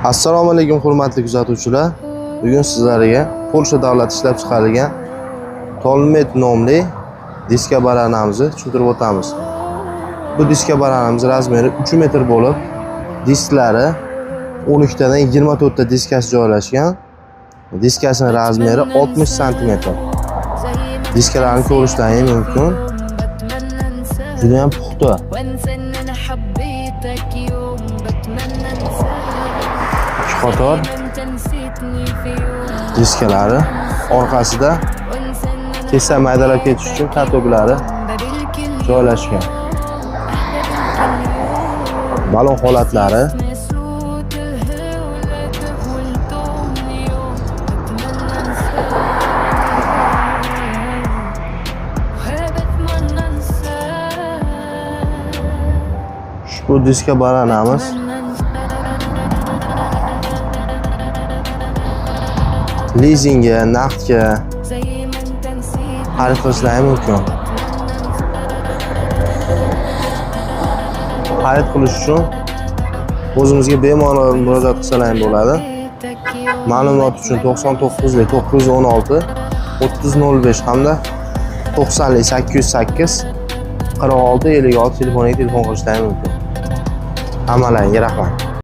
Assalomu alaykum hurmatli kuzatuvchilar. Bugun sizlarga Polsha davlati ishlab chiqargan Tolmet nomli diska baranamizni tushuntirib o'tamiz. Bu diska baranamiz razmeri 3 metr bo'lib, disklari 12 tadan 24 ta diskasi joylashgan. Diskasining razmeri 60 cm. Diskalarni ko'rishlari mumkin. Juda ham puxta. Qator diskalari, orqasida kesa maydalab ketish uchun katoklari joylashgan. Balon holatlari, ushbu diska baranamiz lizingga, naqdga xarid qilishlari mumkin. Xarid qilish uchun o'zimizga bemalol murojaat qilsalar bo'ladi. Ma'lumot uchun 99 916 3005 hamda 90 808 46 56 telefoniga telefon qilishlari mumkin. Hammalarga rahmat.